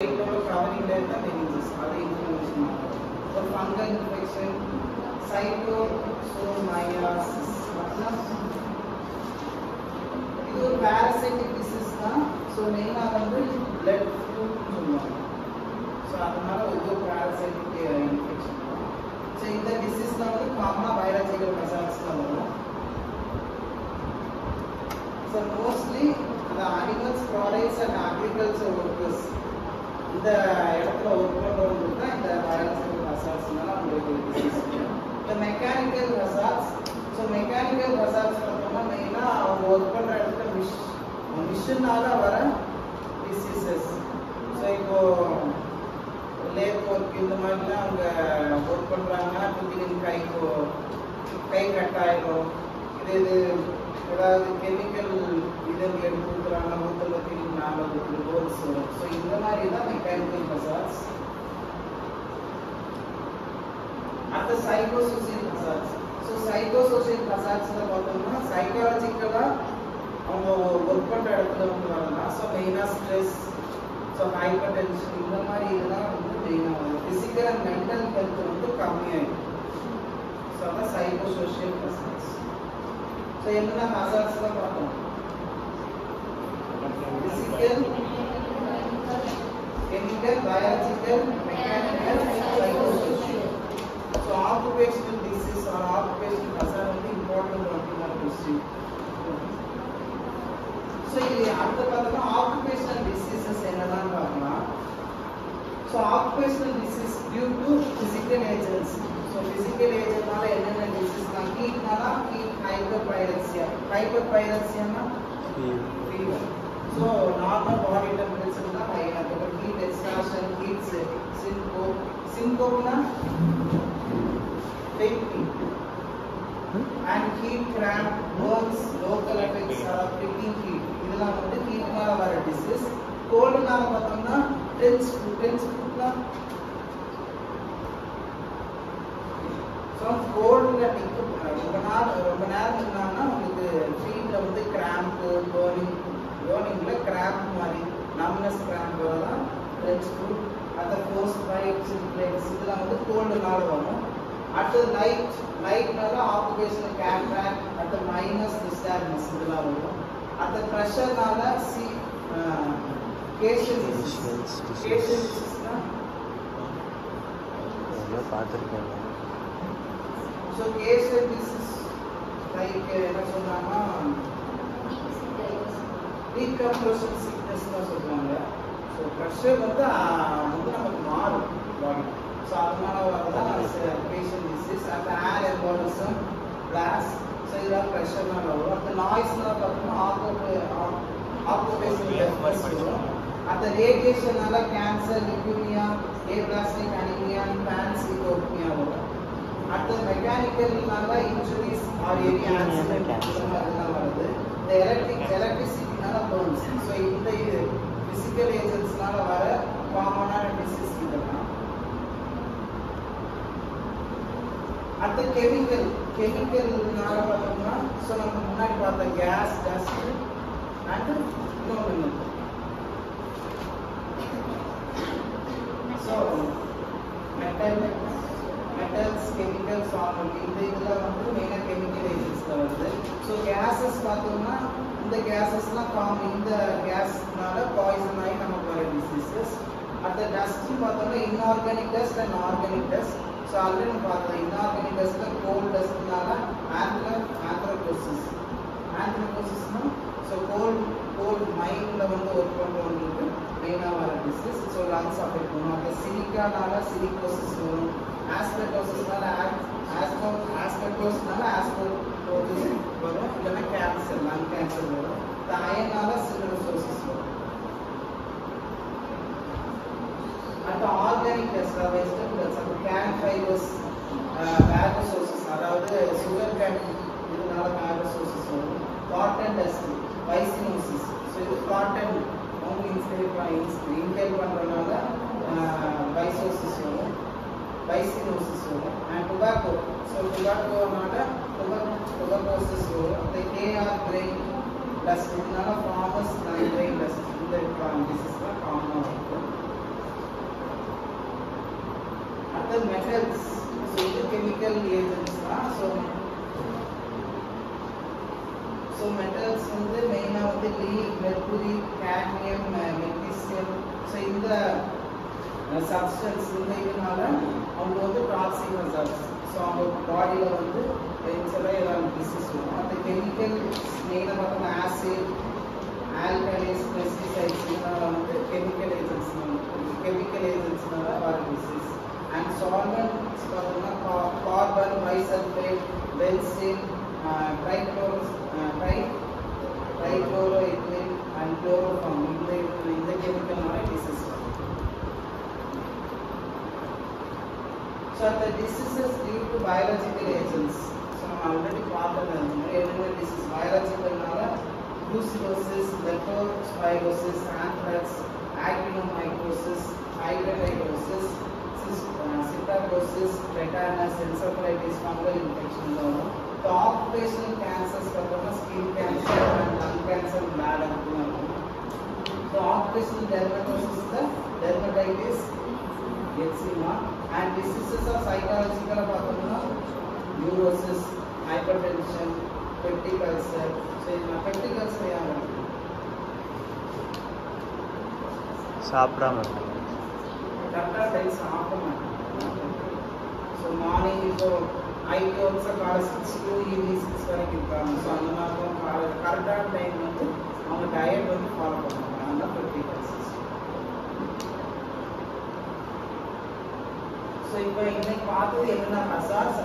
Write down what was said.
covering delta meninges, other inflammation. For fungal infection, cytomycosis. இது ஒரு parasitic disease தான். So மெயினா வந்து blood flu சொல்லுவாங்க. So அதனால இது ஒரு parasitic infection. So இந்த diseaseல வந்து காமனா biological results தான் வரும். So mostly the animals, products and agriculture workers இந்த இடத்துல ஒர்க் பண்றவங்களுக்கு தான் இந்த biological hazardsனால உங்களுக்கு disease. The mechanical hazards. So mechanical hazards பார்த்தோம்னா மெயினா அவங்க ஒர்க் பண்ற இடத்துல மிஷினால வர diseases. So இப்போ லேத் ஒர்க் இந்த மாதிரிலாம் அவங்க ஒர்க் பண்றாங்கன்னா திடீர்னு கை கட்டாயிடும். இது ஏதாவது கெமிக்கல் இதில் எடுத்து கொடுக்குறாங்க ஊத்தலத்தில் நாலு போல்ஸ் வரும். ஸோ இந்த மாதிரி தான் மெக்கானிக்கல் ஹசார்ட்ஸ். அடுத்த சைக்கோசோசியல் ஹசார்ட்ஸ். ஸோ சைக்கோசோசியல் ஹசார்ட்ஸில் பார்த்தோம்னா சைக்காலஜிக்கலாக அவங்க ஒர்க் பண்ணுற இடத்துல வந்து வரலாம். ஸோ மெயினாக ஸ்ட்ரெஸ், ஸோ ஹைப்பர் டென்ஷன் இந்த மாதிரி இதெல்லாம் வந்து மெயினாக வரும். ஃபிசிக்கல் அண்ட் மென்டல் ஹெல்த் வந்து கம்மியாயிடும். ஸோ அதான் சைக்கோசோசியல் ஹசார்ட்ஸ். So என்னென்ன ஹசார்ட்ஸ் தான் பார்ப்போம். Physical, chemical, biological, mechanical, psychosocial. So occupational disease or occupational hazard வந்து important அப்படிங்கிற question. So இது அடுத்து பார்த்தோம்னா occupational diseases என்னெல்லாம் பார்க்கலாம். So occupational disease due to physical agents. So physical agentனால என்னென்ன diseaseனா heatனால heat, hyperpyrexia. Hyperpyrexia னா fever. So normal body temperature னா high ஆகும். Heat exhaustion, heat syncope. Syncope னா fainting. And heat cramp, burns, local effects or pricking heat. இதெல்லாம் வந்து heatனால வர disease. coldனால பார்த்தோம்னா tense footனா கோல்ட்ல ரொம்ப நேரம் இருந்தாங்கன்னா உங்களுக்கு ஃபீல்ட்ல வந்து கிராம்ப், பேர்னிங்ல கிராம்ப் மாதிரி நம்னஸ் கிராம்ப் வரலாம். ரெட்ஸ் ஃபுட் அந்த ஃபோர்ஸ் பைட்ஸ் பிளேட்ஸ் இதெல்லாம் வந்து கோல்டுனால வரும். அடுத்து லைட்னால ஆக்குபேஷனல் கேட்ராக்ட், அடுத்து மைனஸ் டிஸ்டர்பன்ஸ் இதெல்லாம் வரும். அடுத்து ப்ரெஷர்னால கேஷன் டிசீஸ்னா பார்த்துருக்கேன். So cases this is like என்ன சொல்றாங்கன்னா decompression sickness னு சொல்றாங்க. So pressure வந்து நமக்கு மாறும் பாடி. So அதனால வரதான் patient disease. அந்த air embolism, blast. So இதெல்லாம் pressure-னால வரும். அந்த noise-னால பார்த்தோம்னா occupational deafness வரும். அந்த radiation-னால cancer, leukemia, aplastic anemia, pancytopenia வரும். அடுத்து மெக்கானிக்கல்னால இன்ஜுரிஸ் ஆர் ஏரி ஆக்சிடென்ட் அதெல்லாம் வருது. இந்த எலக்ட்ரிசிட்டினால பர்ன்ஸ். ஸோ இந்த இது பிசிக்கல் ஏஜென்ட்ஸ்னால வர காமனான டிசீஸ் இதெல்லாம். அடுத்து கெமிக்கல்னால பார்த்தோம்னா ஸோ நம்ம முன்னாடி பார்த்த கேஸ், டஸ்ட் அண்ட் இன்னொன்று ஸோ metals, chemicals, solvent இந்த இதெல்லாம் வந்து மெயினா கெமிக்கல் ஏஜென்ட்ஸ்ல வருது. ஸோ கேஸஸ் பார்த்தோம்னா இந்த கேஸஸ்லாம் இந்த கேஸ்னால பாய்சன் ஆகி நமக்கு வர டிசீசஸ். அடுத்த டஸ்ட் பார்த்தோம்னா inorganic dust and organic dust. So already நம்ம பார்த்தோம் இன்ஆர்கானிக் டஸ்ட்ல கோல் டஸ்ட்னால ஆந்த்ரகோசிஸ்னா ஸோ கோல் மைண்ட்ல வந்து ஒர்க் பண்றவங்களுக்கு மெயினா வர டிசீஸ். ஸோ லங்ஸ் அஃபெக்ட் பண்ணும். அந்த சிலிக்கானால சிலிகோசிஸ் வரும். ஆஸ்பெட்டோசிஸ்னால ஆஸ்பெட்டோசிஸ் வரும். இல்லைன்னா கேன்சர், லங் கேன்சர் வரும். அயனால சிலிகோசிஸ் வரும். அடுத்த ஆர்கானிக் டஸ்ட் வெஜிடபிள்ஸ் அப்போ கேன் ஃபைபர்ஸ், பேகோசோசிஸ் அதாவது சுகர் கேன் இதனால பேகோசோசிஸ் வரும். Cotton dust, byssinosis. ஸோ இது காட்டன் அவங்க இன்ஹேல் பண்ணுறதுனால வைசோசிஸ் வரும், வைசினோசிஸ் வரும். And tobacco. ஸோ டொபாக்கோனால டொபாக்கோசிஸ் வரும். இந்த கேஆர் கிரெயின் டஸ்ட் இதனால ஃபார்மஸ் கிரெயின் டஸ்ட் இந்த டிசீஸ்லாம் காமனாக இருக்கும். அடுத்த மெட்டல்ஸ். ஸோ இது கெமிக்கல் ஏஜென்ட்ஸ் தான். ஸோ மெட்டல்ஸ் வந்து மெயினாக வந்து lead, mercury, cadmium, magnesium. So இந்த சப்ஸ்டன்ஸ் இந்த இதனால அவங்க வந்து டாக்ஸிக் ரிசல்ட்ஸ். ஸோ அவங்க பாடியில் வந்து ஏதாவது டிசீஸ் வரும். அந்த கெமிக்கல் மெயினாக பார்த்தோம்னா ஆசிட், ஆல்கலைஸ், பெஸ்டிசைட்ஸ் இதனால வந்து கெமிக்கல் ஏஜென்ட்ஸ்னால வர டிசீஸ். அண்ட் சால்வெண்ட்ஸ் பார்த்தோம்னா carbon, bisulphate, benzene, trichloroethylene and chloroform இந்த கெமிக்கல்னால டிசீஸ் வரும். So the diseases due to biological agents. So already பார்த்தது என்ன disease biological நால brucellosis, leptospirosis, anthrax, actinomycosis, hydatidosis, cysticercosis, tetanus, encephalitis, fungal infection வரும். The occupational cancers பார்த்தோம்னா skin cancer and lung cancer, bladder வரும். So occupational dermatosis the dermatitis, eczema. And diseases of psychological பார்த்தோம்னா neurosis, hypertension, peptic ulcer. So இந்த peptic ulcer யாரு சாப்பிடாம கரெக்டா time சாப்பிட மாட்டாங்க. ஸோ மார்னிங் இப்போ ஐடி ஒர்க்ஸை காலை 6 to evening 6 வரைக்கும் இருக்காங்க. ஸோ அந்த மாதிரி கரெக்டான டைம் வந்து அவங்க டயட் வந்து ஃபாலோ பண்ணுவாங்க. அதுதான் peptic ulcer. ஸோ இப்போ இன்னைக்கு பார்த்தது என்னென்ன ஹசார்ட்ஸ்